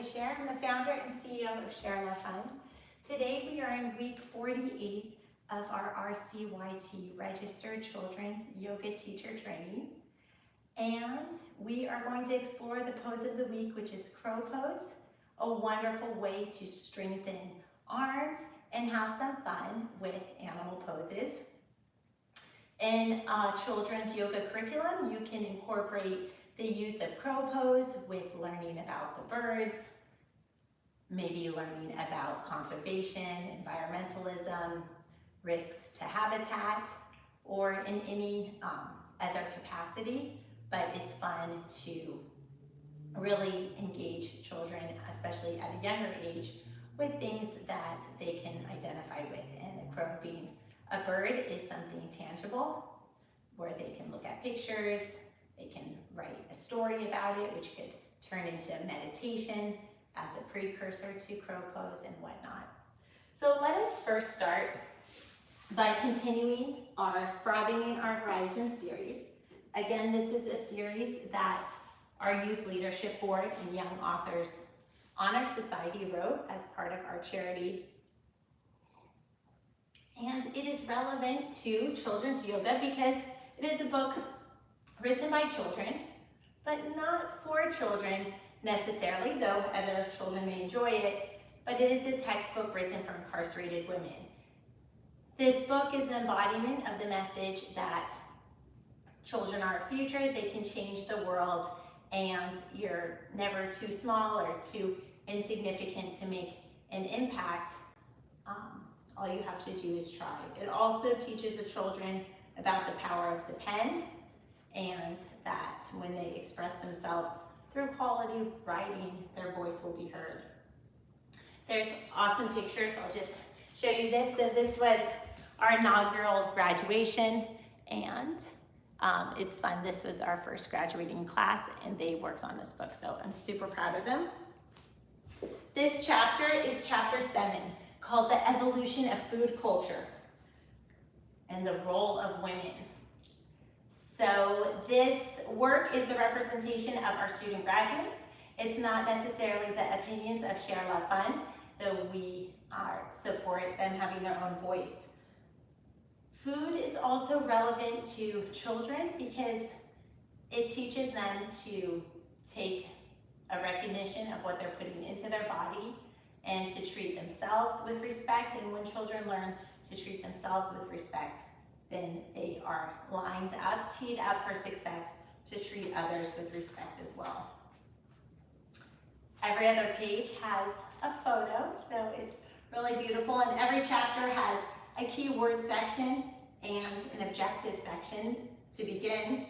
Share. I'm the founder and CEO of ShareLove.Fund. Today we are in week 48 of our RCYT, Registered Children's Yoga Teacher Training. And we are going to explore the pose of the week, which is crow pose, a wonderful way to strengthen arms and have some fun with animal poses. In children's yoga curriculum, you can incorporate the use of crow pose with learning about the birds, maybe learning about conservation, environmentalism, risks to habitat, or in any other capacity. But it's fun to really engage children, especially at a younger age, with things that they can identify with. And a crow being a bird is something tangible, where they can look at pictures, they can write a story about it, which could turn into meditation as a precursor to crow pose and whatnot. So let us first start by continuing our Broadening Our Horizons series. Again, this is a series that our Youth Leadership Board and Young Authors Honor Society wrote as part of our charity. And it is relevant to children's yoga because it is a book written by children, but not for children necessarily, though other children may enjoy it, but it is a textbook written for incarcerated women. This book is an embodiment of the message that children are our future, they can change the world, and you're never too small or too insignificant to make an impact. All you have to do is try. It also teaches the children about the power of the pen, and that when they express themselves through quality writing, their voice will be heard. There's awesome pictures. I'll just show you this. So this was our inaugural graduation, and it's fun. This was our first graduating class, and they worked on this book, so I'm super proud of them. This chapter is chapter 7, called The Evolution of Food Culture and the Role of Women. So this work is the representation of our student graduates. It's not necessarily the opinions of ShareLove.Fund, though we support them having their own voice. Food is also relevant to children because it teaches them to take a recognition of what they're putting into their body and to treat themselves with respect. And when children learn to treat themselves with respect, then they are lined up, teed up for success to treat others with respect as well. Every other page has a photo, so it's really beautiful. And every chapter has a keyword section and an objective section to begin.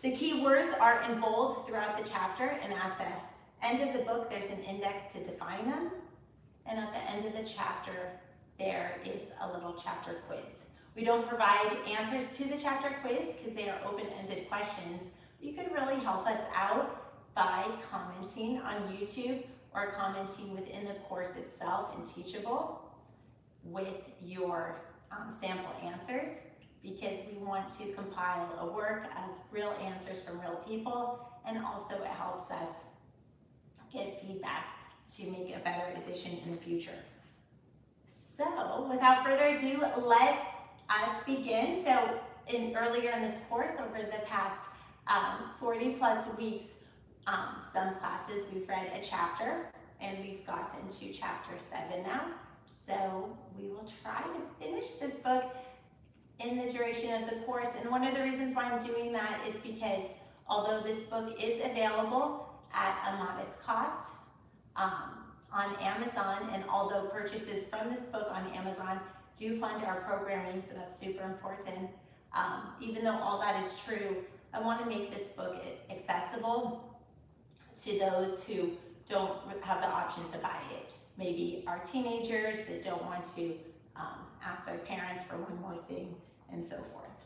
The keywords are in bold throughout the chapter, and at the end of the book, there's an index to define them. And at the end of the chapter, there is a little chapter quiz. We don't provide answers to the chapter quiz because they are open-ended questions. You can really help us out by commenting on YouTube or commenting within the course itself in Teachable with your sample answers, because we want to compile a work of real answers from real people, and also it helps us get feedback to make a better edition in the future. So without further ado, let us begin. So earlier in this course, over the past 40 plus weeks, some classes we've read a chapter, and we've gotten to chapter 7 now. So we will try to finish this book in the duration of the course. And one of the reasons why I'm doing that is because although this book is available at a modest cost on Amazon, and although purchases from this book on Amazon do fund our programming, so that's super important, even though all that is true, I want to make this book accessible to those who don't have the option to buy it. Maybe our teenagers that don't want to ask their parents for one more thing, and so forth.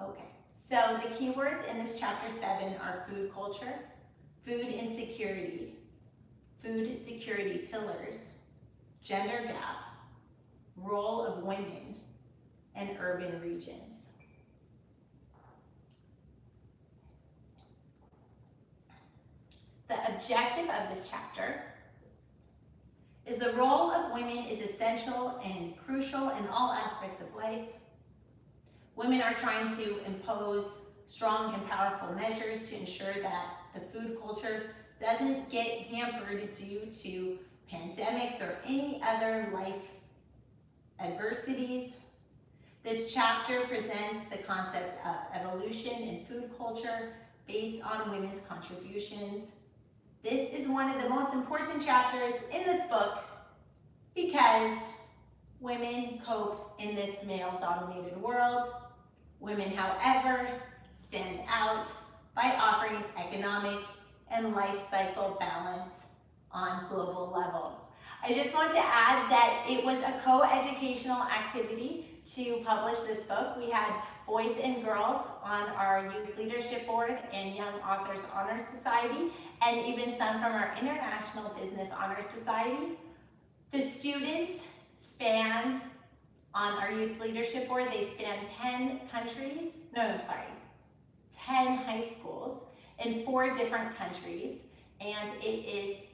Okay, so the keywords in this chapter 7 are food culture, food insecurity, food security pillars, gender gap, role of women, and urban regions. The objective of this chapter is the role of women is essential and crucial in all aspects of life. Women are trying to impose strong and powerful measures to ensure that the food culture doesn't get hampered due to pandemics or any other life adversities. This chapter presents the concept of evolution in food culture based on women's contributions. This is one of the most important chapters in this book because women cope in this male-dominated world. Women, however, stand out by offering economic and life cycle balance on global levels. I just want to add that it was a co-educational activity to publish this book. We had boys and girls on our Youth Leadership Board and Young Authors Honor Society, and even some from our International Business Honor Society. The students span, on our Youth Leadership Board, they span 10 high schools in 4 different countries, and it is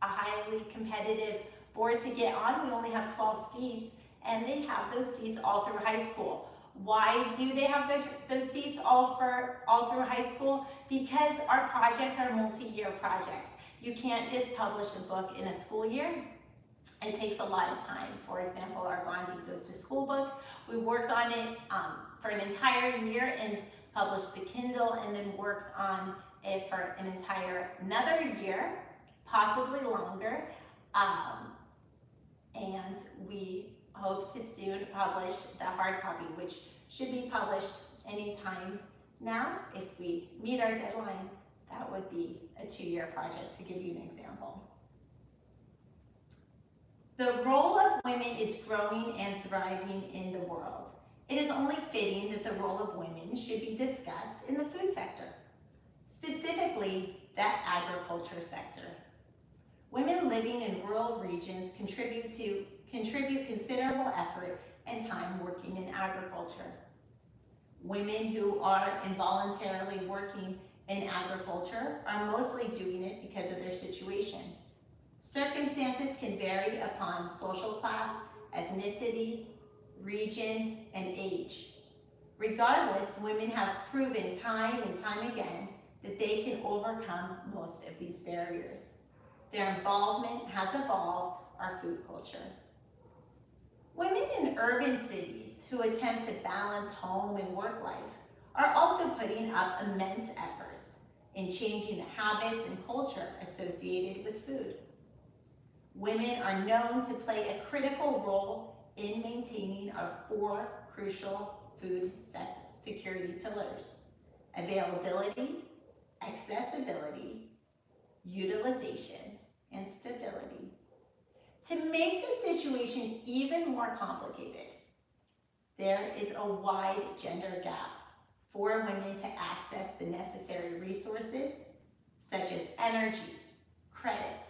a highly competitive board to get on. We only have 12 seats, and they have those seats all through high school. Why do they have those seats all through high school? Because our projects are multi-year projects. You can't just publish a book in a school year. It takes a lot of time. For example, our Gandhi Goes to School book, we worked on it for an entire year and published the Kindle, and then worked on it for another year, possibly longer. And we hope to soon publish the hard copy, which should be published anytime now. If we meet our deadline, that would be a 2-year project, to give you an example. The role of women is growing and thriving in the world. It is only fitting that the role of women should be discussed in the food sector, specifically the agriculture sector. Women living in rural regions contribute considerable effort and time working in agriculture. Women who are involuntarily working in agriculture are mostly doing it because of their situation. Circumstances can vary upon social class, ethnicity, region, and age. Regardless, women have proven time and time again that they can overcome most of these barriers. Their involvement has evolved our food culture. Women in urban cities who attempt to balance home and work life are also putting up immense efforts in changing the habits and culture associated with food. Women are known to play a critical role in maintaining our 4 crucial food security pillars: availability, accessibility, utilization, and stability. To make the situation even more complicated, there is a wide gender gap for women to access the necessary resources such as energy, credit,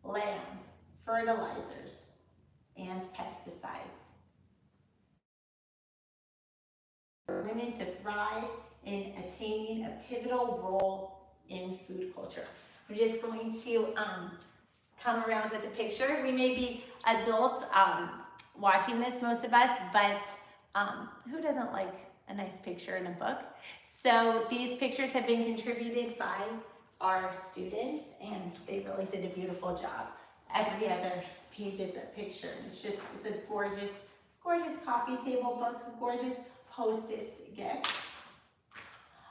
land, fertilizers, and pesticides. For women to thrive in attaining a pivotal role in food culture. We're just going to come around with a picture. We may be adults watching this, most of us, but who doesn't like a nice picture in a book? So these pictures have been contributed by our students, and they really did a beautiful job. Every other page is a picture. It's a gorgeous, gorgeous coffee table book, a gorgeous hostess gift.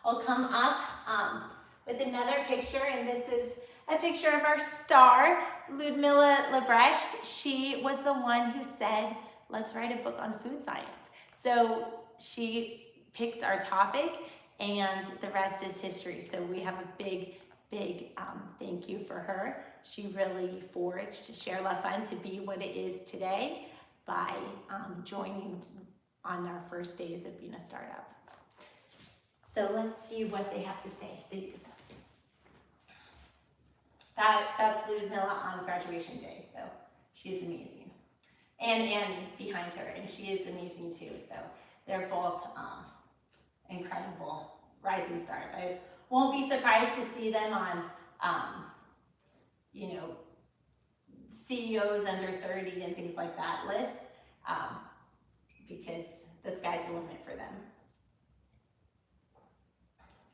I'll come up with another picture, and this is a picture of our star, Ludmila Lebrecht. She was the one who said, let's write a book on food science. So she picked our topic, and the rest is history. So we have a big thank you for her. She really forged ShareLove.Fund to be what it is today by joining on our first days of being a startup. So let's see what they have to say. That's Ludmila on graduation day, so she's amazing. And Annie behind her, and she is amazing too. So they're both incredible rising stars. I won't be surprised to see them on CEOs under 30 and things like that lists, because the sky's the limit for them.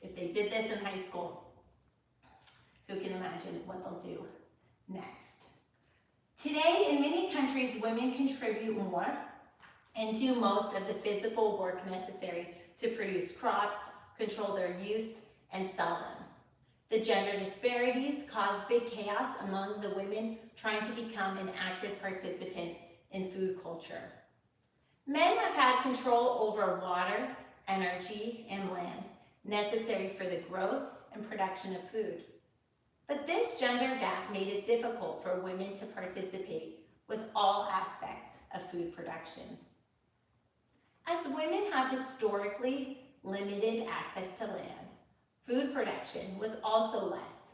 If they did this in high school, who can imagine what they'll do next? Today, in many countries, women contribute more and do most of the physical work necessary to produce crops, control their use, and sell them. The gender disparities cause big chaos among the women trying to become an active participant in food culture. Men have had control over water, energy, and land necessary for the growth and production of food. But this gender gap made it difficult for women to participate with all aspects of food production. As women have historically limited access to land, food production was also less,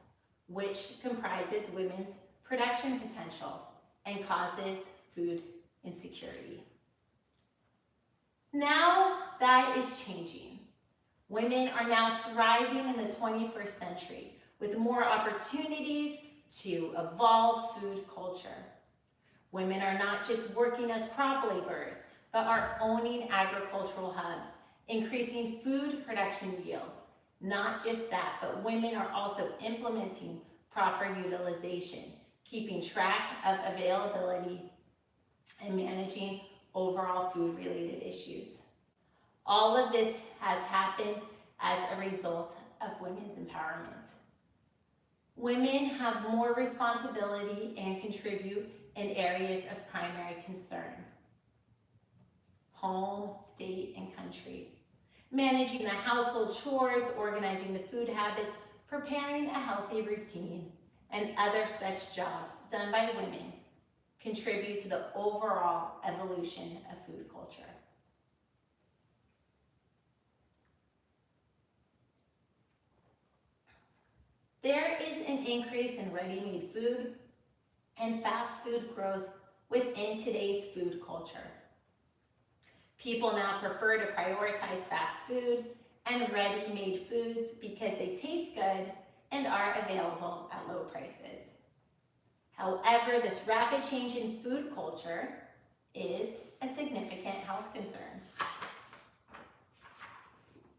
which comprises women's production potential and causes food insecurity. Now that is changing. Women are now thriving in the 21st century with more opportunities to evolve food culture. Women are not just working as crop laborers, but are owning agricultural hubs, increasing food production yields. Not just that, but women are also implementing proper utilization, keeping track of availability, and managing overall food-related issues. All of this has happened as a result of women's empowerment. Women have more responsibility and contribute in areas of primary concern: home, state, and country. Managing the household chores, organizing the food habits, preparing a healthy routine, and other such jobs done by women contribute to the overall evolution of food culture. There is an increase in ready-made food and fast food growth within today's food culture. People now prefer to prioritize fast food and ready-made foods because they taste good and are available at low prices. However, this rapid change in food culture is a significant health concern.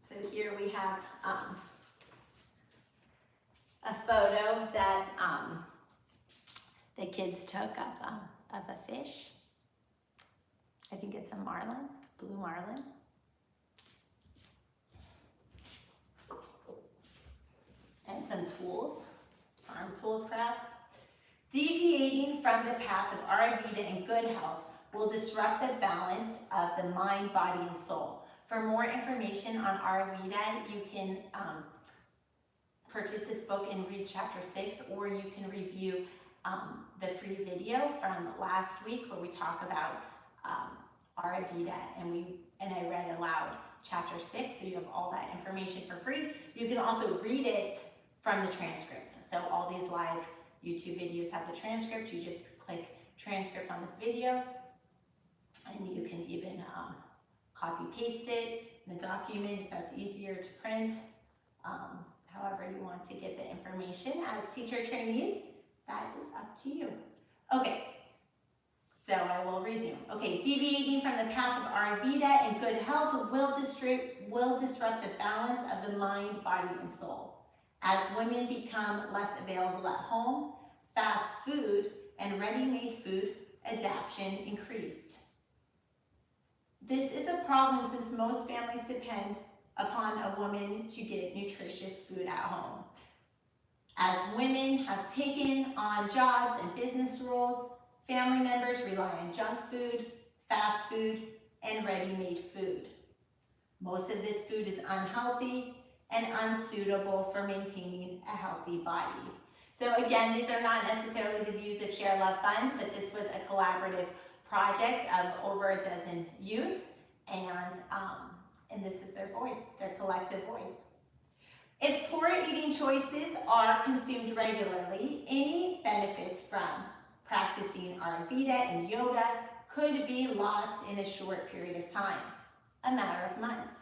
So here we have a photo that the kids took of a fish. I think it's a marlin, blue marlin. And some tools, farm tools perhaps. Deviating from the path of Ayurveda and good health will disrupt the balance of the mind, body, and soul. For more information on Ayurveda, you can purchase this book and read chapter 6, or you can review the free video from last week where we talk about Ayurveda, and I read aloud chapter 6, so you have all that information for free. You can also read it from the transcript. So all these live YouTube videos have the transcript. You just click transcript on this video, and you can even copy paste it in a document if that's easier to print. However you want to get the information as teacher trainees, that is up to you. Okay, so I will resume. Okay, deviating from the path of Ayurveda and good health will disrupt the balance of the mind, body, and soul. As women become less available at home, fast food and ready-made food adoption increased. This is a problem since most families depend upon a woman to get nutritious food at home. As women have taken on jobs and business roles, family members rely on junk food, fast food, and ready-made food. Most of this food is unhealthy and unsuitable for maintaining a healthy body. So again, these are not necessarily the views of ShareLove.Fund, but this was a collaborative project of over a dozen youth, and this is their voice, their collective voice. If poor eating choices are consumed regularly, any benefits from practicing Ayurveda and yoga could be lost in a short period of time, a matter of months.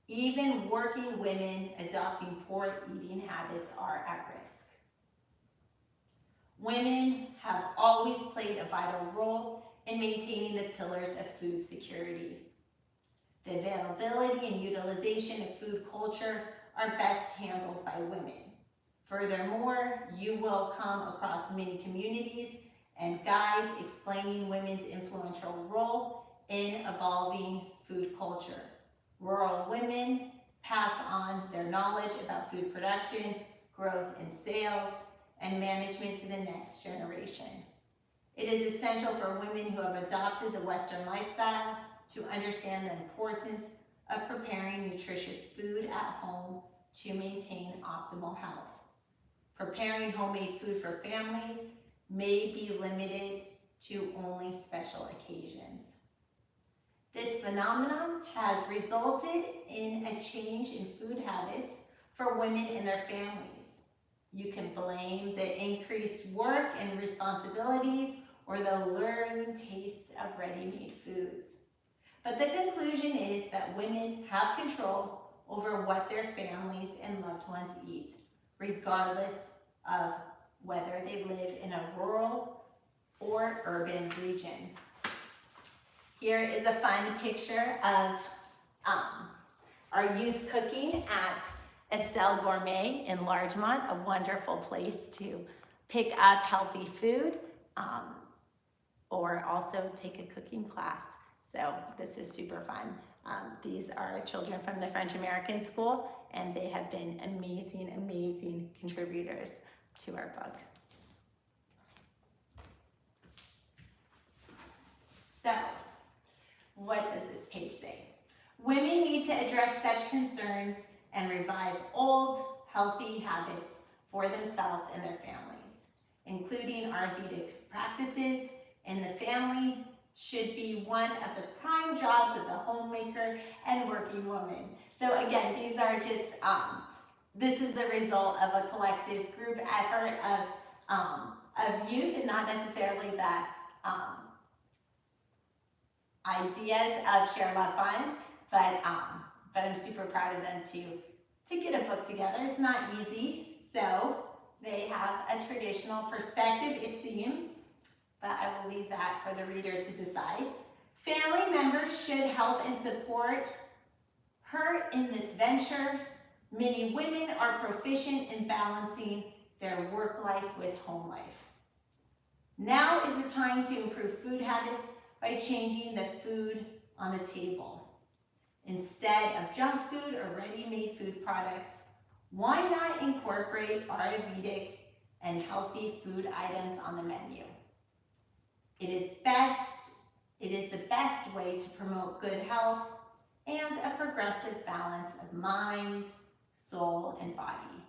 Even working women adopting poor eating habits are at risk. Women have always played a vital role in maintaining the pillars of food security. The availability and utilization of food culture are best handled by women. Furthermore, you will come across many communities and guides explaining women's influential role in evolving food culture. Rural women pass on their knowledge about food production, growth and sales, and management to the next generation. It is essential for women who have adopted the Western lifestyle to understand the importance of preparing nutritious food at home to maintain optimal health. Preparing homemade food for families may be limited to only special occasions. This phenomenon has resulted in a change in food habits for women and their families. You can blame the increased work and responsibilities or the alluring taste of ready-made foods. But the conclusion is that women have control over what their families and loved ones eat, regardless of whether they live in a rural or urban region. Here is a fun picture of our youth cooking at Estelle Gourmet in Largemont, a wonderful place to pick up healthy food or also take a cooking class. So this is super fun. These are children from the French American School, and they have been amazing, amazing contributors to our book. So, what does this page say? Women need to address such concerns and revive old, healthy habits for themselves and their families, including RCYT practices in the family should be one of the prime jobs of the homemaker and working woman. So again, these are just, this is the result of a collective group effort of youth, and not necessarily that ideas of ShareLove.Fund, but I'm super proud of them to get a book together. It's not easy, so they have a traditional perspective, it seems, but I will leave that for the reader to decide. Family members should help and support her in this venture. Many women are proficient in balancing their work life with home life. Now is the time to improve food habits by changing the food on the table. Instead of junk food or ready-made food products, why not incorporate Ayurvedic and healthy food items on the menu? It is the best way to promote good health and a progressive balance of mind, soul, and body.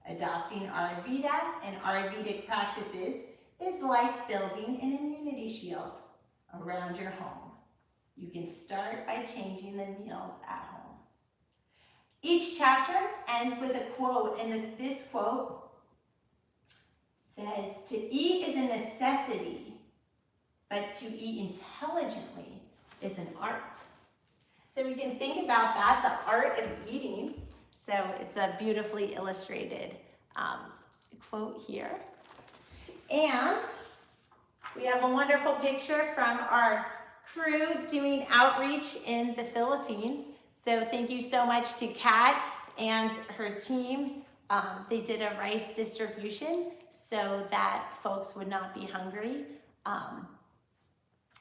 Adopting Ayurveda and Ayurvedic practices is like building an immunity shield around your home. You can start by changing the meals at home. Each chapter ends with a quote, and this quote says, "To eat is a necessity, but to eat intelligently is an art." So we can think about that, the art of eating. So it's a beautifully illustrated quote here. And we have a wonderful picture from our crew doing outreach in the Philippines. So thank you so much to Kat and her team. They did a rice distribution so that folks would not be hungry.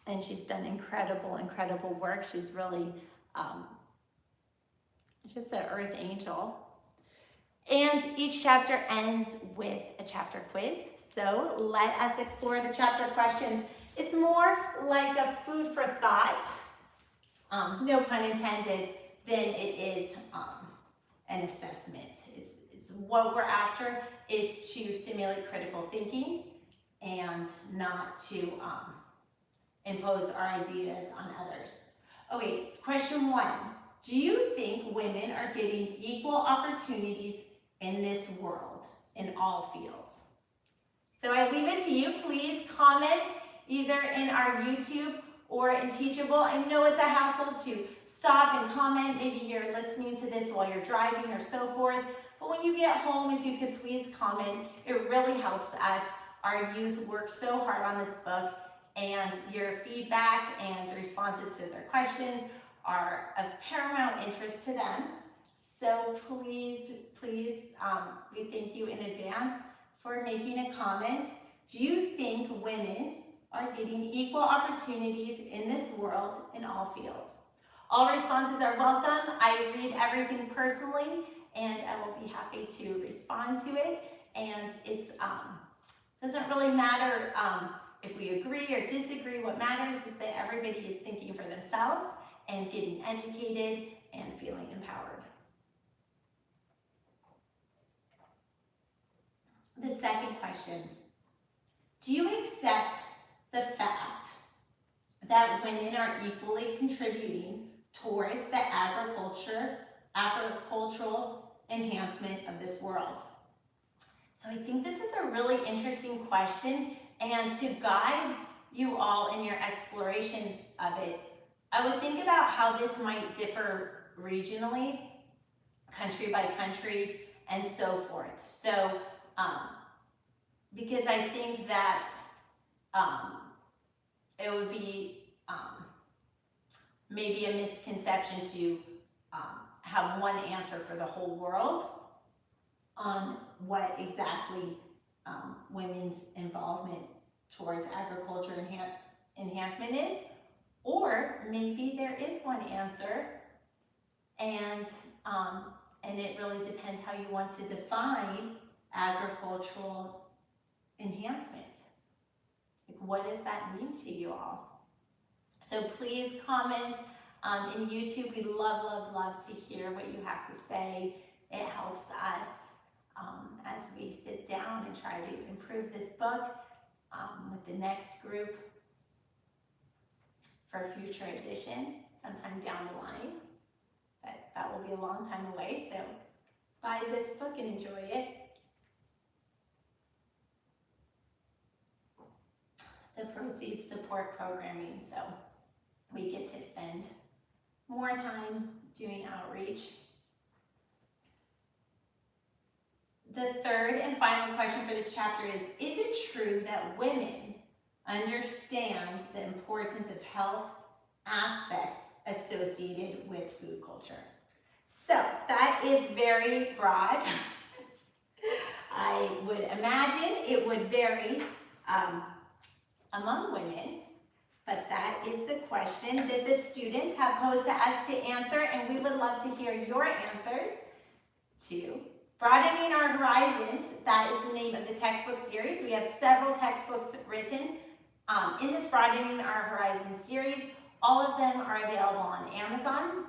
And she's done incredible, incredible work. She's really just an earth angel. And each chapter ends with a chapter quiz. So let us explore the chapter questions. It's more like a food for thought, no pun intended, than it is an assessment. It's what we're after is to stimulate critical thinking and not to impose our ideas on others. Okay, question 1. Do you think women are getting equal opportunities in this world, in all fields? So I leave it to you. Please comment either in our YouTube or in Teachable. I know it's a hassle to stop and comment. Maybe you're listening to this while you're driving or so forth. But when you get home, if you could please comment, it really helps us. Our youth work so hard on this book, and your feedback and responses to their questions are of paramount interest to them. So please, we thank you in advance for making a comment. Do you think women are getting equal opportunities in this world in all fields? All responses are welcome. I read everything personally, and I will be happy to respond to it. And it doesn't really matter if we agree or disagree. What matters is that everybody is thinking for themselves and getting educated and feeling empowered. The second question, do you accept the fact that women are equally contributing towards the agricultural enhancement of this world? So I think this is a really interesting question, and to guide you all in your exploration of it, I would think about how this might differ regionally, country by country, and so forth. So, because I think that it would be maybe a misconception to have one answer for the whole world on what exactly women's involvement towards agriculture enhancement is, or maybe there is one answer, and it really depends how you want to define agricultural enhancement. Like, what does that mean to you all? So please comment in YouTube. We love to hear what you have to say. It helps us as we sit down and try to improve this book with the next group for a future edition sometime down the line. But that will be a long time away, so buy this book and enjoy it. The proceeds support programming, so we get to spend more time doing outreach. The third and final question for this chapter is it true that women understand the importance of health aspects associated with food culture? So that is very broad. I would imagine it would vary among women, but that is the question that the students have posed to us to answer, and we would love to hear your answers too. Broadening Our Horizons, that is the name of the textbook series. We have several textbooks written in this Broadening Our Horizons series. All of them are available on Amazon,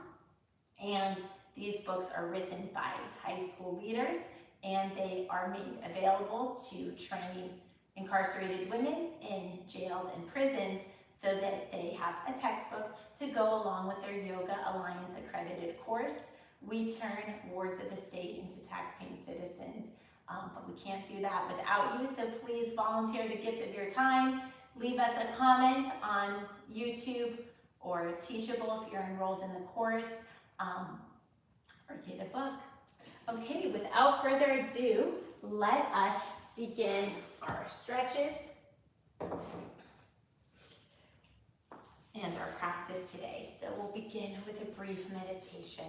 and these books are written by high school leaders, and they are made available to train incarcerated women in jails and prisons so that they have a textbook to go along with their Yoga Alliance accredited course. We turn wards of the state into taxpaying citizens, but we can't do that without you, so please volunteer the gift of your time. Leave us a comment on YouTube or Teachable if you're enrolled in the course, or get a book. Okay, without further ado, let us begin our stretches and our practice today. So we'll begin with a brief meditation.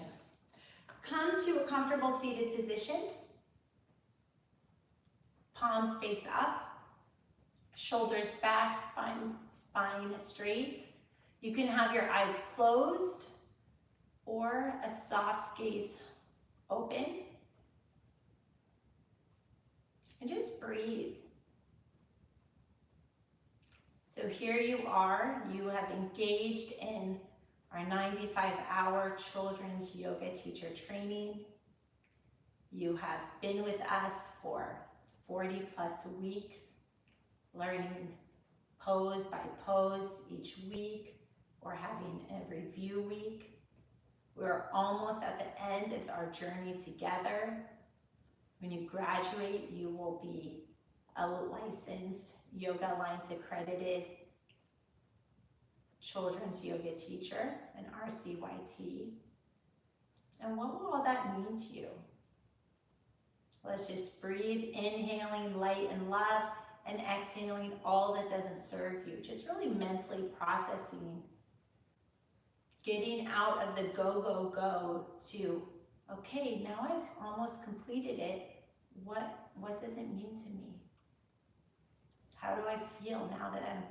Come to a comfortable seated position. Palms face up, shoulders back, spine straight. You can have your eyes closed or a soft gaze open. And just breathe. So here you are, you have engaged in our 95-hour children's yoga teacher training. You have been with us for 40 plus weeks, learning pose by pose each week, or having a review week. We're almost at the end of our journey together. When you graduate, you will be a licensed Yoga Alliance accredited children's yoga teacher, an RCYT. And what will all that mean to you? Let's just breathe, inhaling light and love, and exhaling all that doesn't serve you. Just really mentally processing, getting out of the go, go, go to, okay, now I've almost completed it. What does it mean to me? How do I feel now that I'm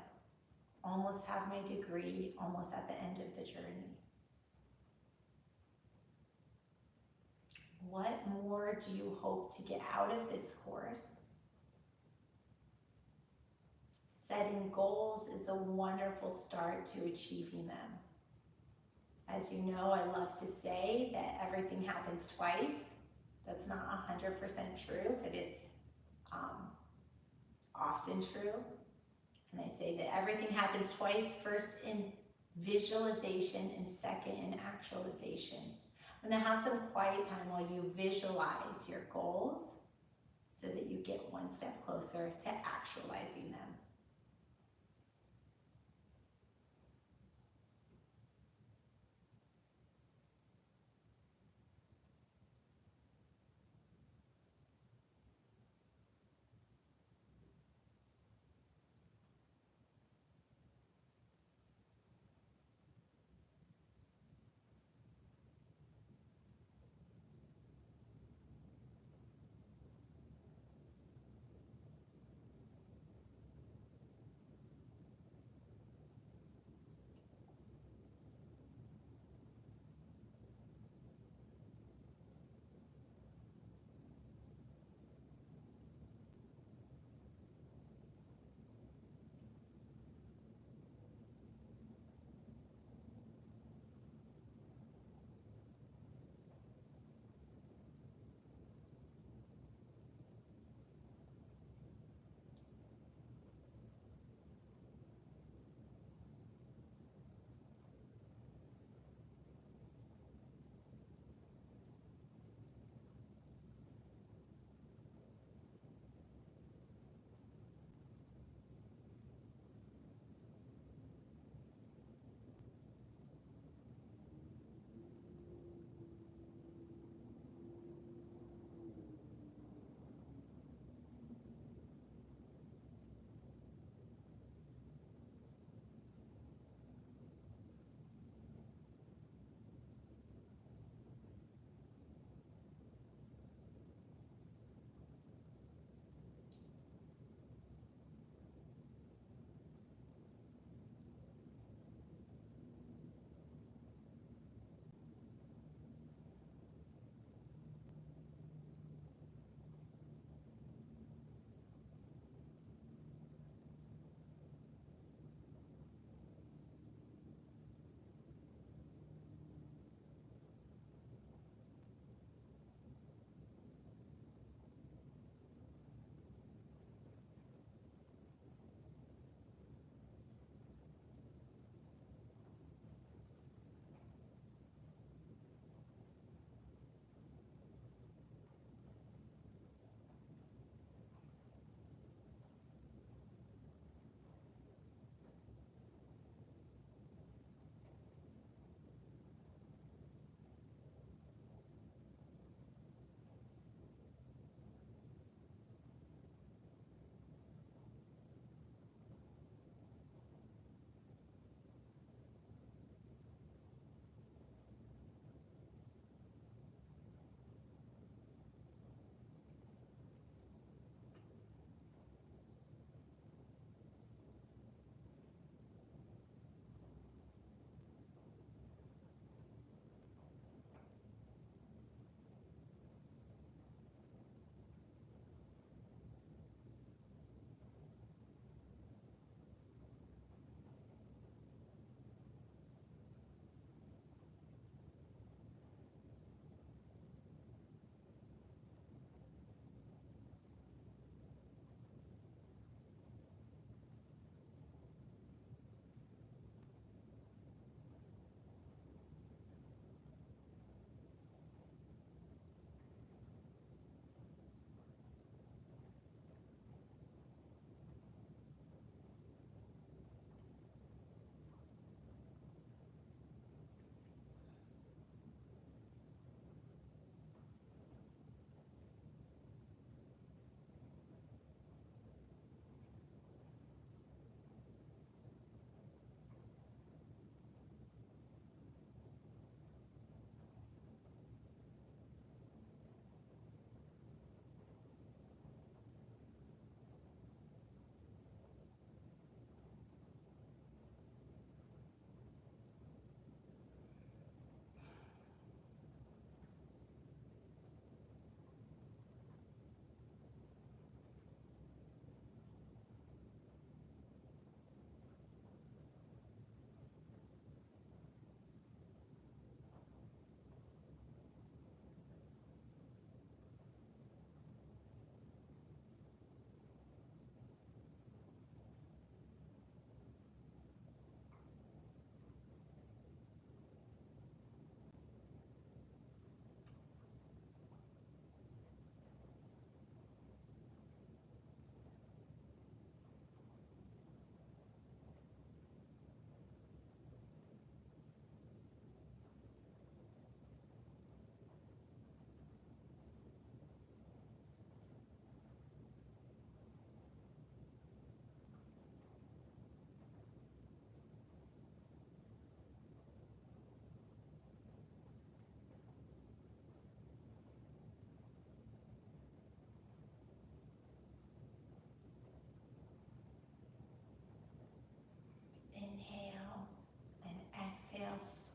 almost have my degree, almost at the end of the journey? What more do you hope to get out of this course? Setting goals is a wonderful start to achieving them. As you know, I love to say that everything happens twice. That's not 100% true, but it's often true. And I say that everything happens twice, first in visualization and second in actualization. I'm gonna have some quiet time while you visualize your goals so that you get one step closer to actualizing them.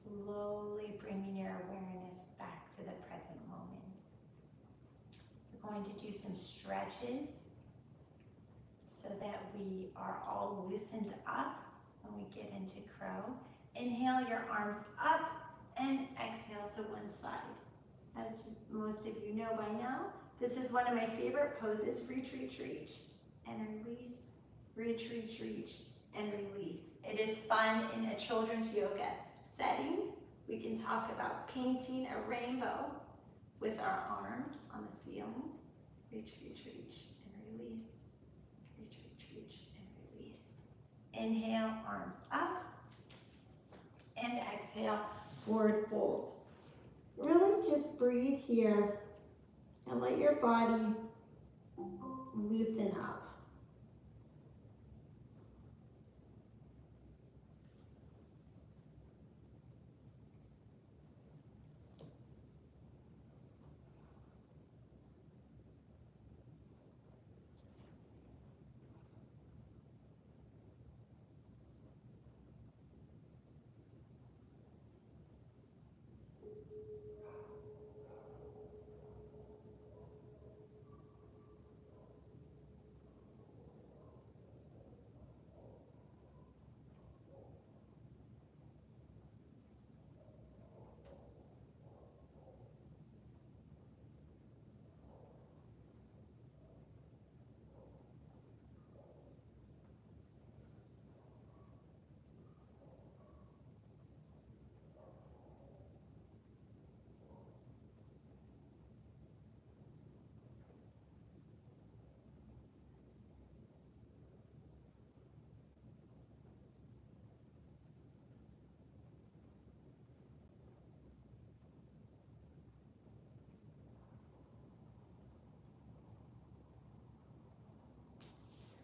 Slowly bringing your awareness back to the present moment. We're going to do some stretches so that we are all loosened up when we get into crow. Inhale your arms up and exhale to one side. As most of you know by now, this is one of my favorite poses. Reach, reach, reach, and release. Reach, reach, reach, and release. It is fun in a children's yoga setting. We can talk about painting a rainbow with our arms on the ceiling. Reach, reach, reach, and release. Reach, reach, reach, and release. Inhale, arms up, and exhale, forward fold. Really just breathe here and let your body loosen up.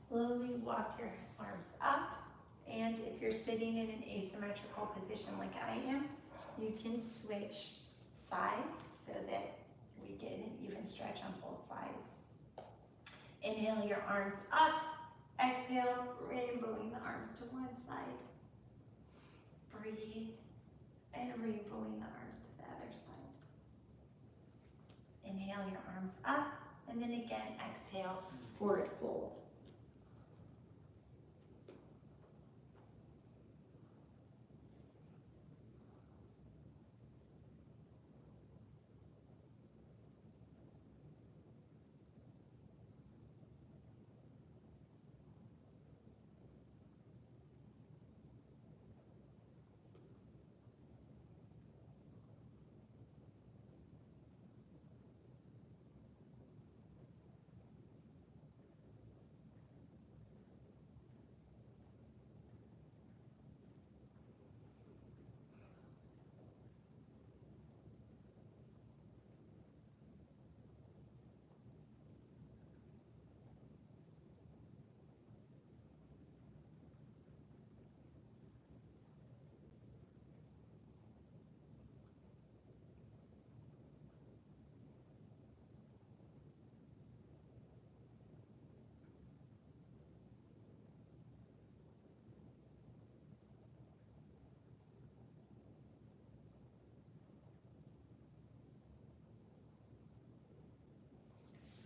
Slowly walk your arms up, and if you're sitting in an asymmetrical position like I am, you can switch sides so that we get an even stretch on both sides. Inhale your arms up, exhale, rainbowing the arms to one side. Breathe, and rainbowing the arms to the other side. Inhale your arms up, and then again, exhale, forward fold.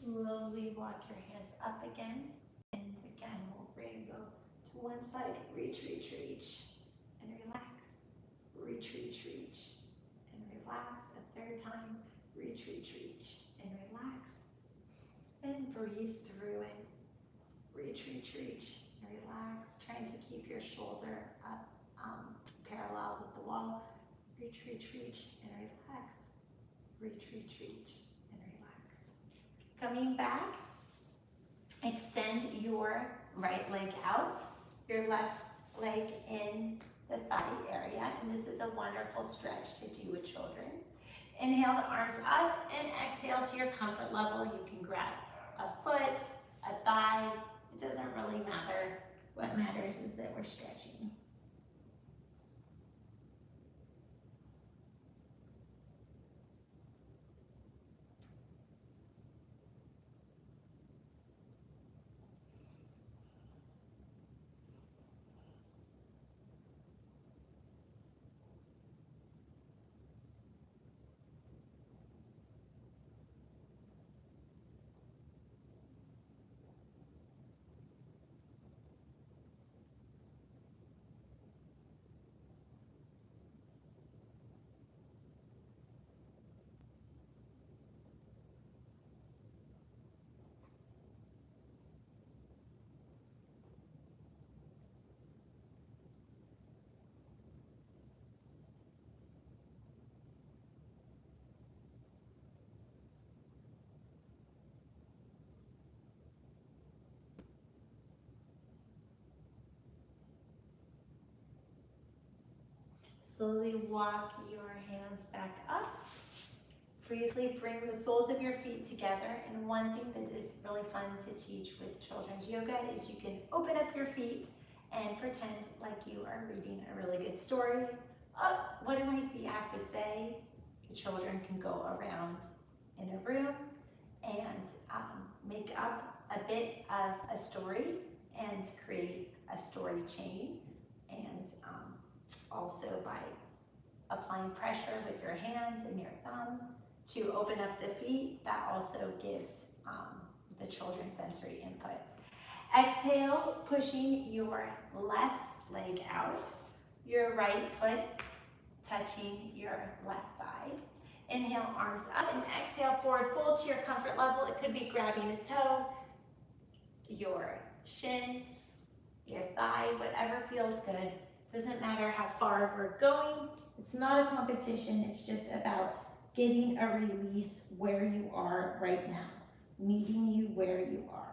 Slowly walk your hands up again, and again we'll rainbow to one side. Reach, reach, reach, and relax. Reach, reach, reach, and relax. A third time. Reach, reach, reach, and relax. And breathe through it. Reach, reach, reach, and relax. Trying to keep your shoulder up parallel with the wall. Reach, reach, reach, and relax. Reach, reach, reach. Coming back, extend your right leg out, your left leg in the thigh area, and this is a wonderful stretch to do with children. Inhale the arms up and exhale to your comfort level. You can grab a foot, a thigh, it doesn't really matter. What matters is that we're stretching. Slowly walk your hands back up. Briefly bring the soles of your feet together. And one thing that is really fun to teach with children's yoga is you can open up your feet and pretend like you are reading a really good story. Oh, what do my feet have to say? The children can go around in a room and make up a bit of a story and create a story chain. And also by applying pressure with your hands and your thumb to open up the feet, that also gives the children sensory input. Exhale, pushing your left leg out, your right foot touching your left thigh. Inhale, arms up, and exhale, forward fold to your comfort level. It could be grabbing a toe, your shin, your thigh, whatever feels good. Doesn't matter how far we're going. It's not a competition. It's just about getting a release where you are right now, meeting you where you are.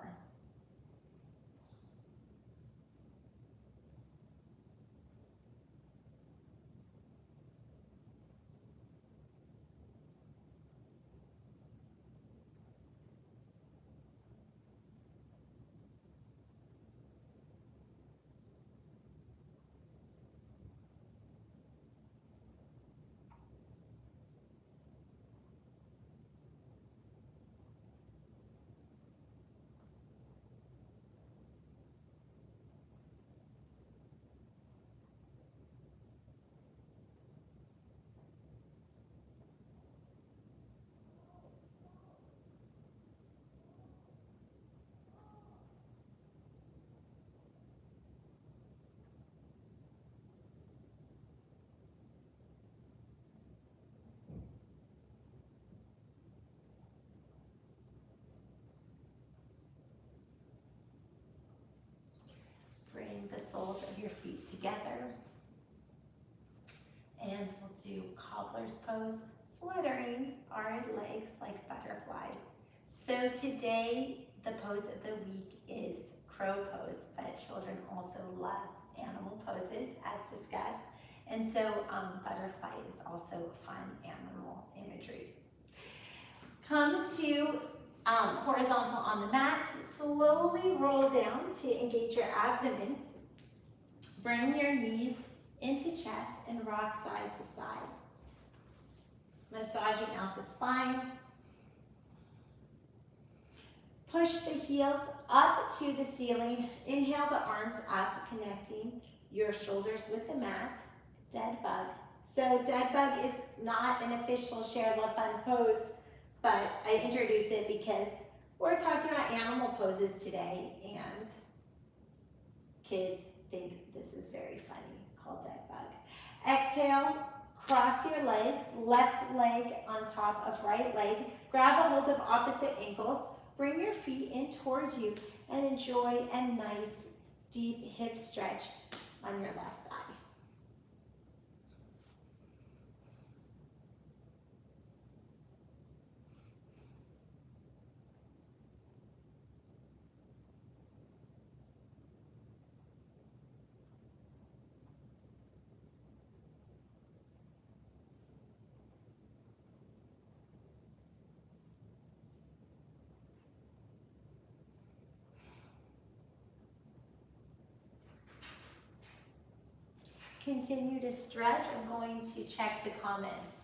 Bring the soles of your feet together. And we'll do cobbler's pose, fluttering our legs like butterfly. So today, the pose of the week is crow pose, but children also love animal poses as discussed. And so butterfly is also fun animal imagery. Come to horizontal on the mat. Slowly roll down to engage your abdomen. Bring your knees into chest and rock side to side. Massaging out the spine. Push the heels up to the ceiling. Inhale the arms up, connecting your shoulders with the mat. Dead bug. So dead bug is not an official ShareLove.Fund pose, but I introduce it because we're talking about animal poses today, and kids think this is very funny, called dead bug. Exhale, cross your legs, left leg on top of right leg. Grab a hold of opposite ankles. Bring your feet in towards you and enjoy a nice deep hip stretch on your left thigh. Continue to stretch. I'm going to check the comments.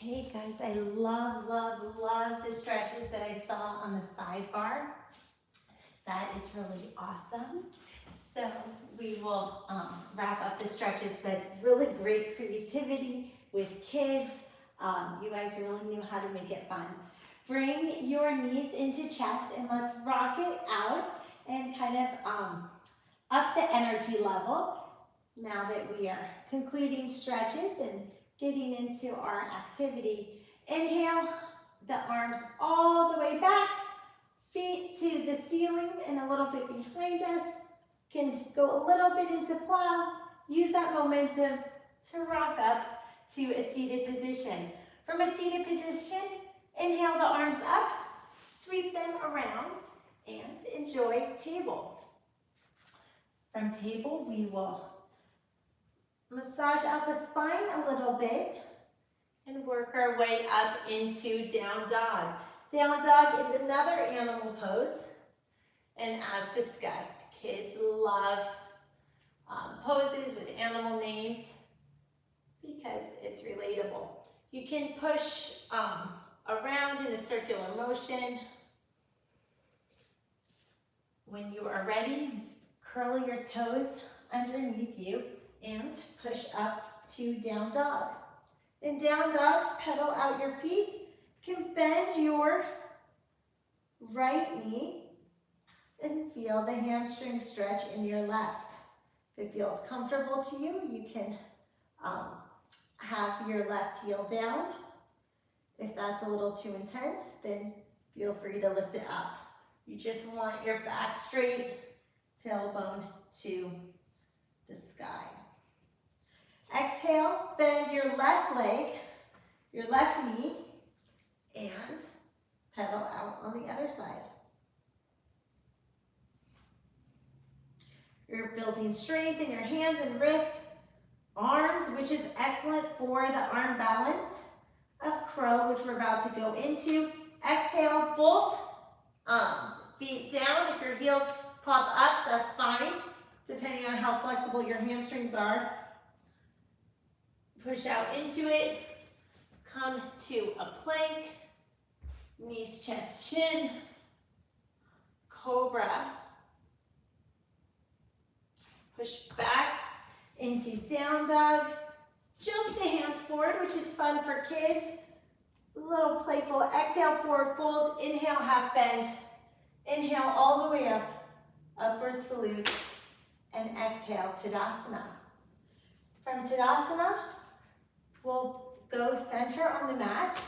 Okay, guys, I love, love, love the stretches that I saw on the sidebar. That is really awesome. So we will wrap up the stretches, but really great creativity with kids. You guys really knew how to make it fun. Bring your knees into chest and let's rock it out and kind of up the energy level now that we are concluding stretches and getting into our activity. Inhale, the arms all the way back, feet to the ceiling and a little bit behind us. Can go a little bit into plow. Use that momentum to rock up to a seated position. From a seated position, inhale the arms up, sweep them around, and enjoy table. From table, we will massage out the spine a little bit and work our way up into down dog. Down dog is another animal pose. And as discussed, kids love poses with animal names because it's relatable. You can push around in a circular motion. When you are ready, curl your toes underneath you and push up to down dog. In down dog, pedal out your feet. You can bend your right knee and feel the hamstring stretch in your left. If it feels comfortable to you, you can have your left heel down. If that's a little too intense, then feel free to lift it up. You just want your back straight, tailbone to the sky. Exhale, bend your left leg, your left knee, and pedal out on the other side. You're building strength in your hands and wrists, arms, which is excellent for the arm balance of crow, which we're about to go into. Exhale, both feet down. If your heels pop up, that's fine, depending on how flexible your hamstrings are. Push out into it. Come to a plank. Knees, chest, chin. Cobra. Push back into down dog. Jump the hands forward, which is fun for kids. A little playful. Exhale, forward fold. Inhale, half bend. Inhale all the way up. Upward salute. And exhale, Tadasana. From Tadasana, we'll go center on the mat.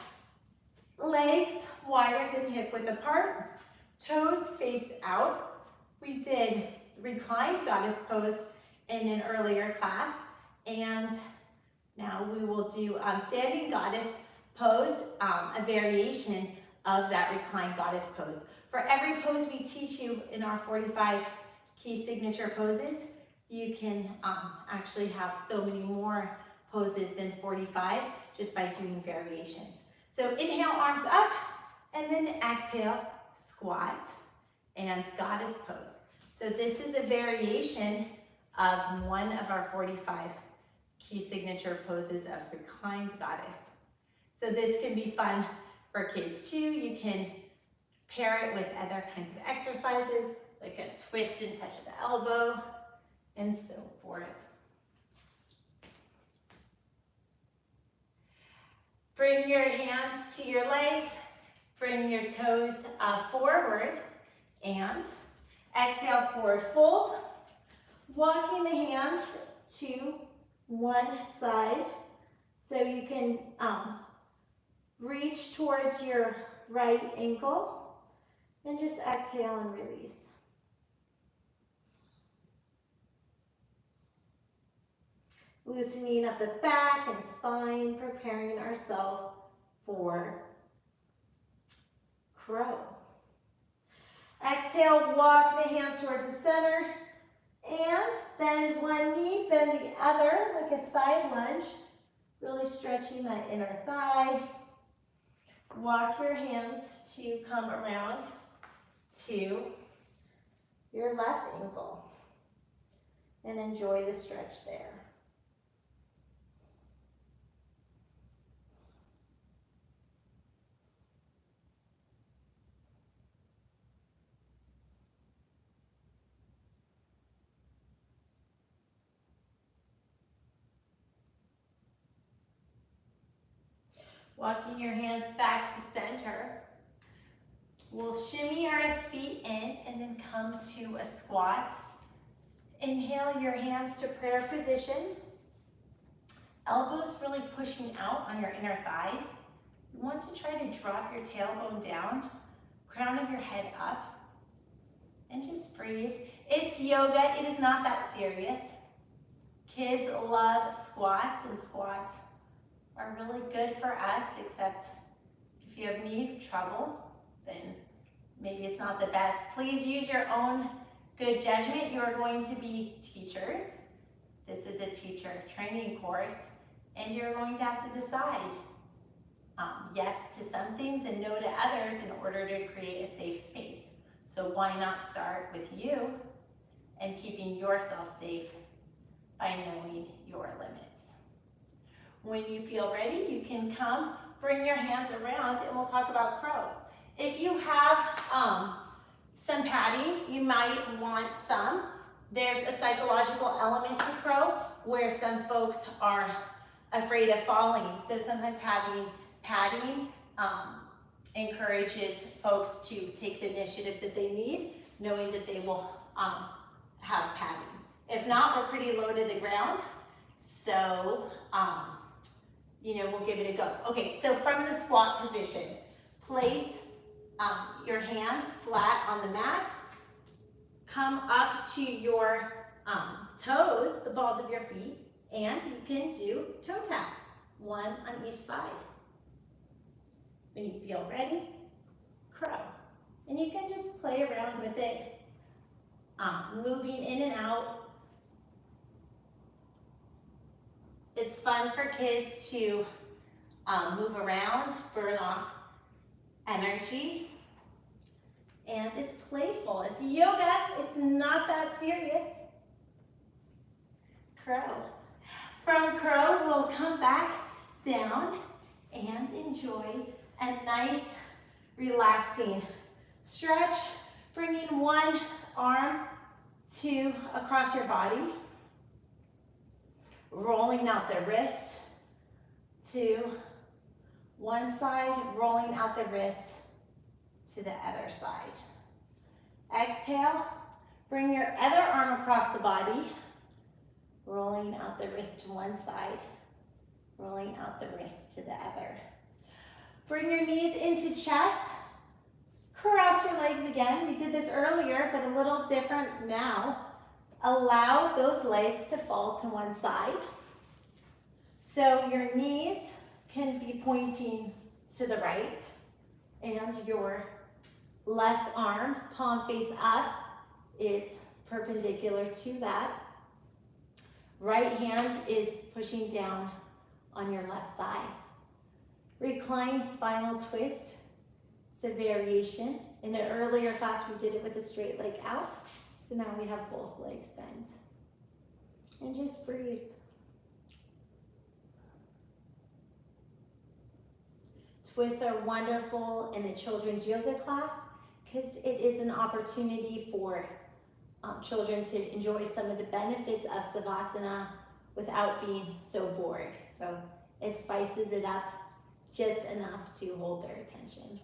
Legs wider than hip width apart. Toes face out. We did reclined goddess pose in an earlier class. And now we will do standing goddess pose, a variation of that reclined goddess pose. For every pose we teach you in our 45 key signature poses, you can actually have so many more poses than 45 just by doing variations. So inhale, arms up, and then exhale, squat and goddess pose. So this is a variation of one of our 45 key signature poses of reclined goddess. So this can be fun for kids too. You can pair it with other kinds of exercises, like a twist and touch the elbow, and so forth. Bring your hands to your legs, bring your toes forward, and exhale, forward fold. Walking the hands to one side so you can reach towards your right ankle and just exhale and release. Loosening up the back and spine, preparing ourselves for crow. Exhale, walk the hands towards the center and bend one knee, bend the other like a side lunge, really stretching that inner thigh. Walk your hands to come around to your left ankle and enjoy the stretch there. Walking your hands back to center. We'll shimmy our feet in and then come to a squat. Inhale your hands to prayer position. Elbows really pushing out on your inner thighs. You want to try to drop your tailbone down, crown of your head up, and just breathe. It's yoga, it is not that serious. Kids love squats, and squats are really good for us, except if you have knee trouble, then maybe it's not the best. Please use your own good judgment. You are going to be teachers. This is a teacher training course, and you're going to have to decide yes to some things and no to others in order to create a safe space. So why not start with you and keeping yourself safe by knowing your limits. When you feel ready, you can come, bring your hands around, and we'll talk about crow. If you have some padding, you might want some. There's a psychological element to crow where some folks are afraid of falling. So sometimes having padding encourages folks to take the initiative that they need, knowing that they will have padding. If not, we're pretty low to the ground. So, we'll give it a go. Okay, so from the squat position, place your hands flat on the mat. Come up to your toes, the balls of your feet, and you can do toe taps, one on each side. When you feel ready, crow. And you can just play around with it, moving in and out. It's fun for kids to move around, burn off energy, and it's playful. It's yoga, it's not that serious. Crow. From crow, we'll come back down and enjoy a nice, relaxing stretch, bringing one arm across your body, rolling out the wrists to one side, rolling out the wrists to the other side. Exhale, bring your other arm across the body, rolling out the wrist to one side, rolling out the wrist to the other. Bring your knees into chest, cross your legs again. We did this earlier, but a little different now. Allow those legs to fall to one side. So your knees can be pointing to the right, and your left arm, palm face up, is perpendicular to that. Right hand is pushing down on your left thigh. Reclined spinal twist. It's a variation. In an earlier class, we did it with a straight leg out. So now we have both legs bent. And just breathe. Twists are wonderful in a children's yoga class because it is an opportunity for children to enjoy some of the benefits of Savasana without being so bored. So it spices it up just enough to hold their attention.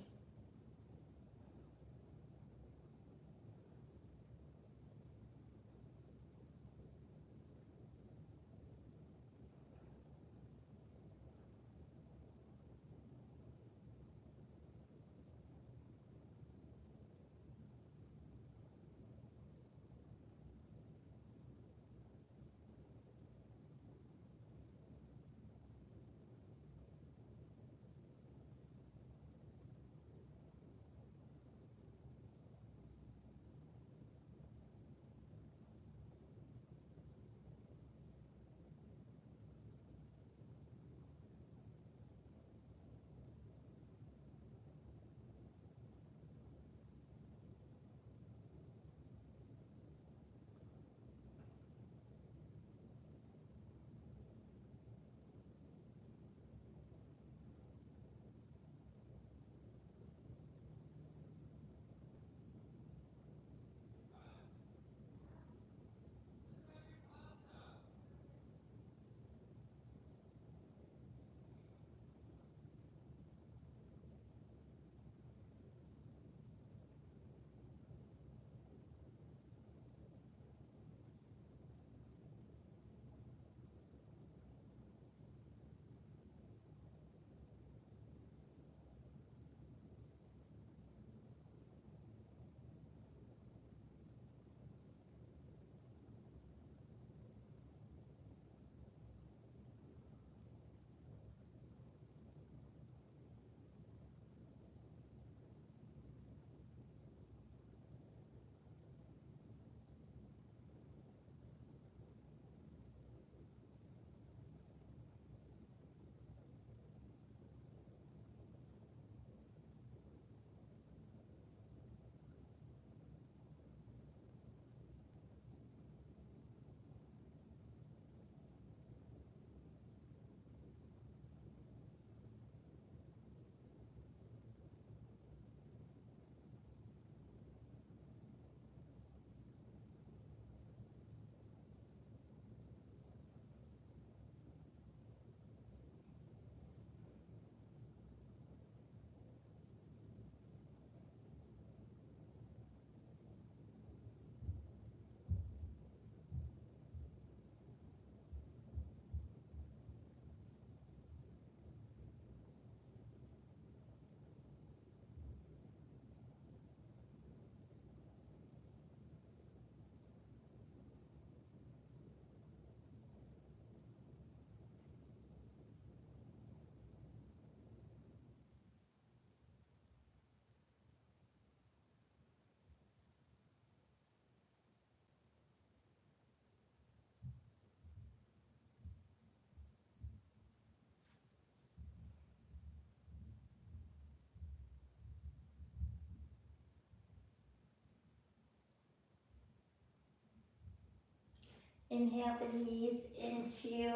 Inhale the knees into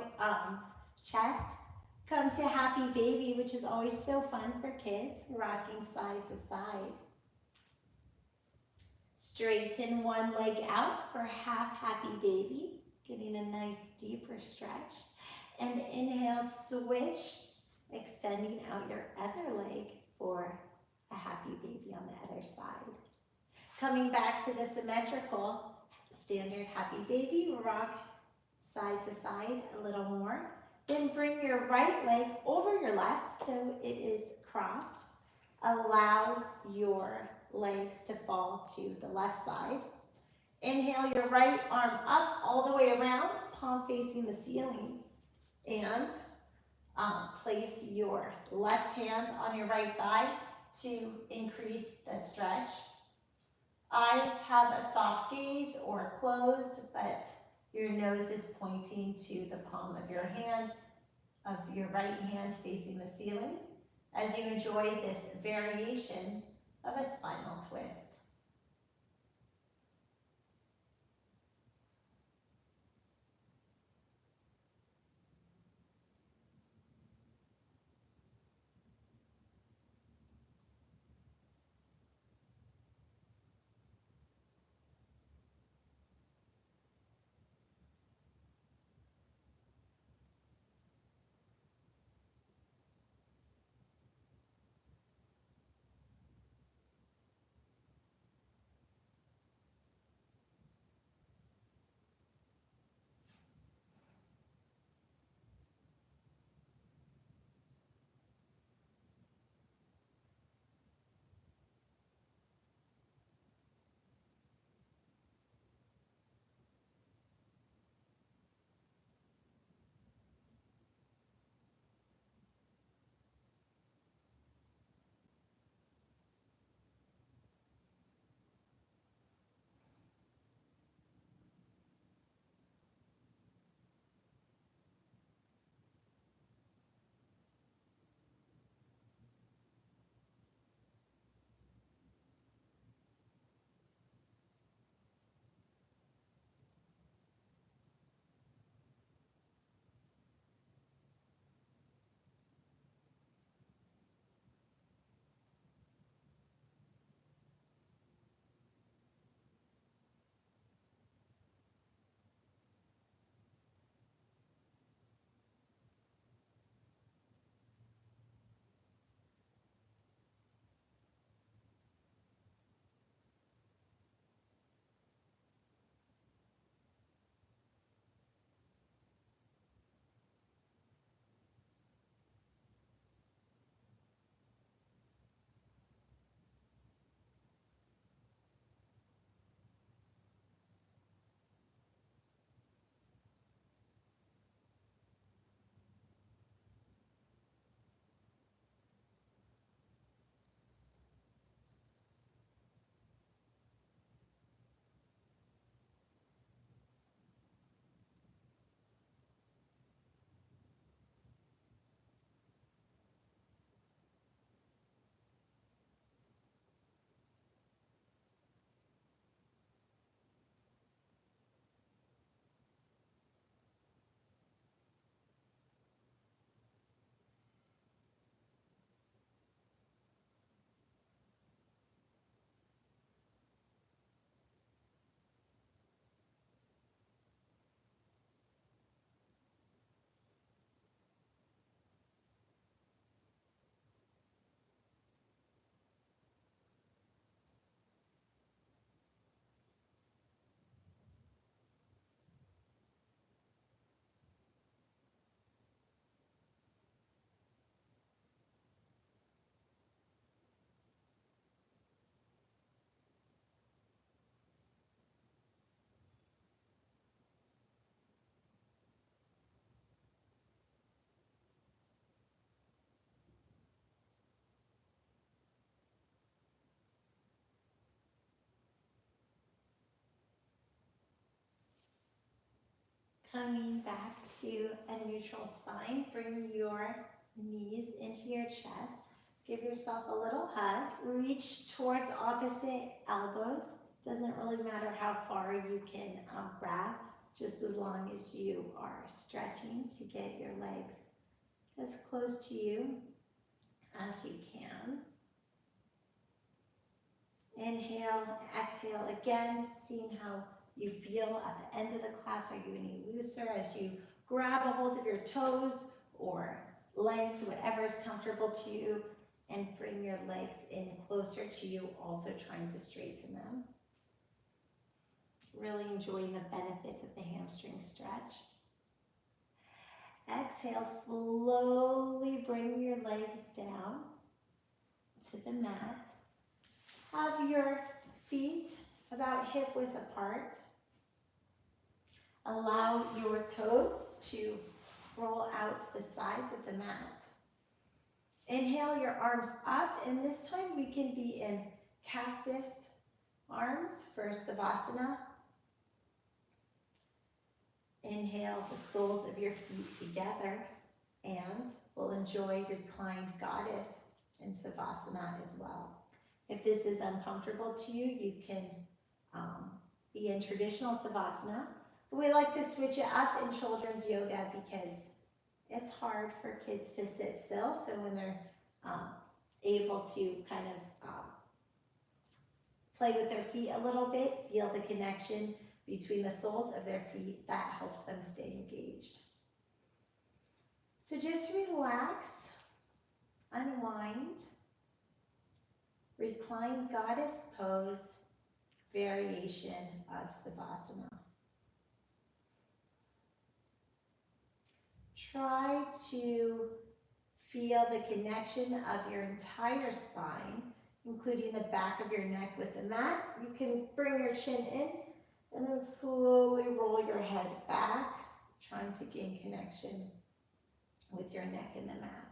chest. Come to happy baby, which is always so fun for kids, rocking side to side. Straighten one leg out for half happy baby, getting a nice deeper stretch. And inhale, switch, extending out your other leg for a happy baby on the other side. Coming back to the symmetrical standard happy baby, rock side to side a little more. Then bring your right leg over your left so it is crossed. Allow your legs to fall to the left side. Inhale your right arm up all the way around, palm facing the ceiling. And place your left hand on your right thigh to increase the stretch. Eyes have a soft gaze or closed, but your nose is pointing to the palm of your hand, of your right hand facing the ceiling, as you enjoy this variation of a spinal twist. Coming back to a neutral spine, bring your knees into your chest. Give yourself a little hug. Reach towards opposite elbows. Doesn't really matter how far you can grab just as long as you are stretching to get your legs as close to you as you can. Inhale, exhale again, seeing how you feel at the end of the class. Are you any looser as you grab a hold of your toes or legs, whatever is comfortable to you, and bring your legs in closer to you, also trying to straighten them. Really enjoying the benefits of the hamstring stretch. Exhale, slowly bring your legs down to the mat. Have your feet about hip width apart. Allow your toes to roll out to the sides of the mat. Inhale your arms up, and this time we can be in cactus arms for Savasana. Inhale the soles of your feet together, and we'll enjoy reclined goddess in Savasana as well. If this is uncomfortable to you, you can be in traditional Savasana. But we like to switch it up in children's yoga because it's hard for kids to sit still. So when they're able to kind of play with their feet a little bit, feel the connection between the soles of their feet, that helps them stay engaged. So just relax, unwind, reclined goddess pose, variation of Savasana. Try to feel the connection of your entire spine, including the back of your neck with the mat. You can bring your chin in and then slowly roll your head back, trying to gain connection with your neck and the mat.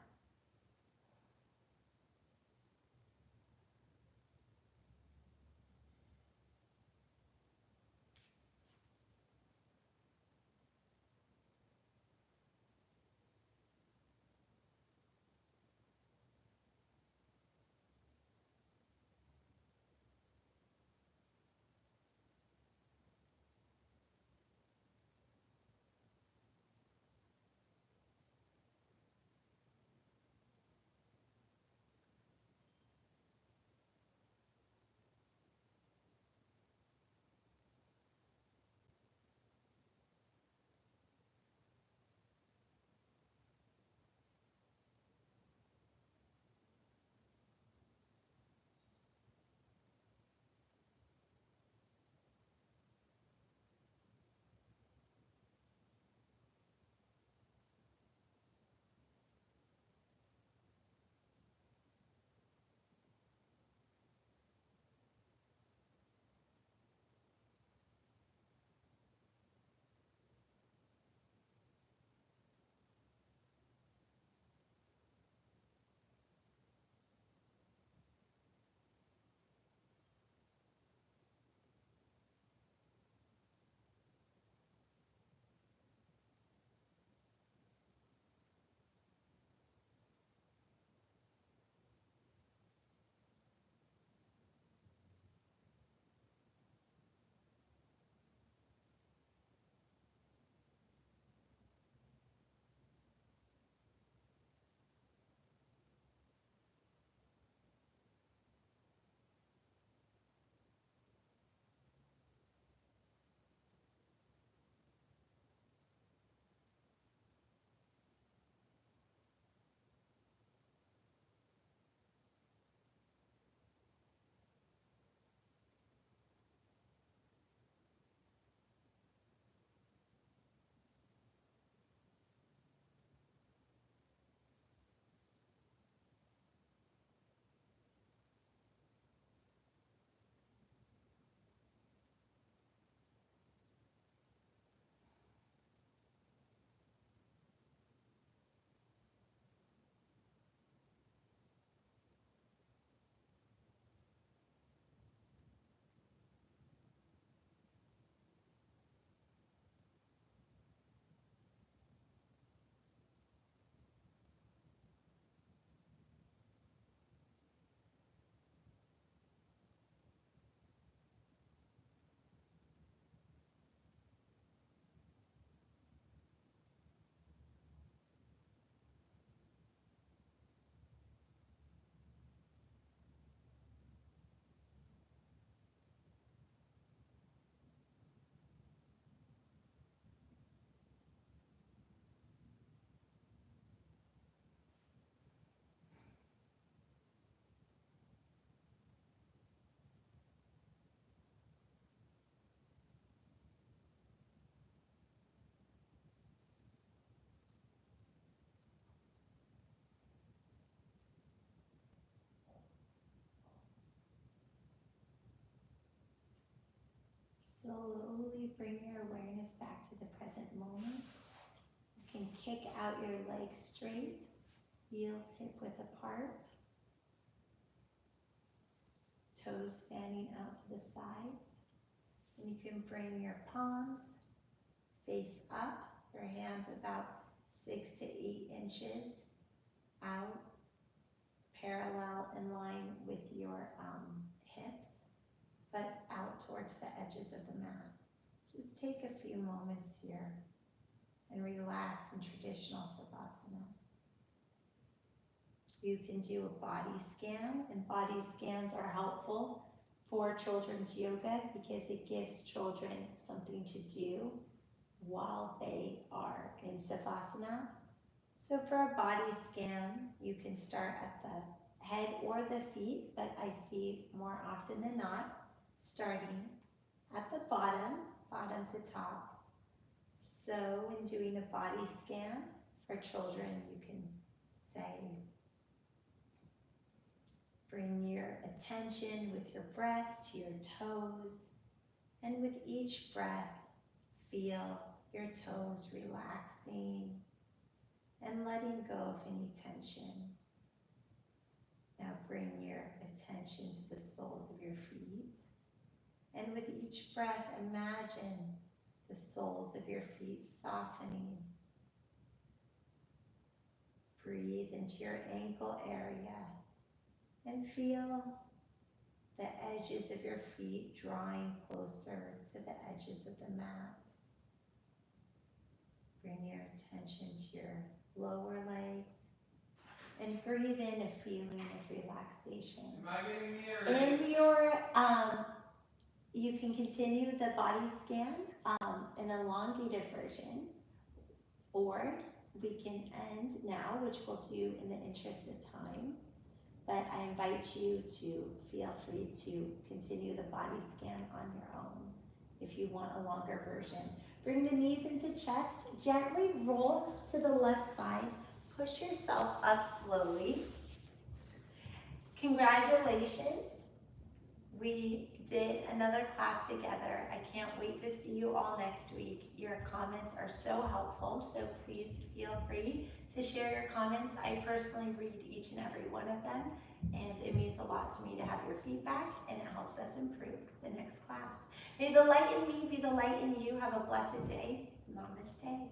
bring your awareness back to the present moment. You can kick out your legs straight, heels hip-width apart, toes fanning out to the sides. And you can bring your palms face up, your hands about 6 to 8 inches out, parallel in line with your hips, but out towards the edges of the mat. Just take a few moments here and relax in traditional Savasana. You can do a body scan, and body scans are helpful for children's yoga because it gives children something to do while they are in Savasana. So for a body scan, you can start at the head or the feet, but I see more often than not starting at the bottom to top. So in doing a body scan for children, you can say, bring your attention with your breath to your toes, and with each breath, feel your toes relaxing and letting go of any tension. Now bring your attention to the soles of your feet. And with each breath, imagine the soles of your feet softening. Breathe into your ankle area and feel the edges of your feet drawing closer to the edges of the mat. Bring your attention to your lower legs and breathe in a feeling of relaxation. In your, you can continue the body scan, an elongated version, or we can end now, which we'll do in the interest of time. But I invite you to feel free to continue the body scan on your own if you want a longer version. Bring the knees into chest, gently roll to the left side, push yourself up slowly. Congratulations. We did another class together. I can't wait to see you all next week. Your comments are so helpful, so please feel free to share your comments. I personally read each and every one of them, and it means a lot to me to have your feedback, and it helps us improve the next class. May the light in me be the light in you. Have a blessed day. Namaste.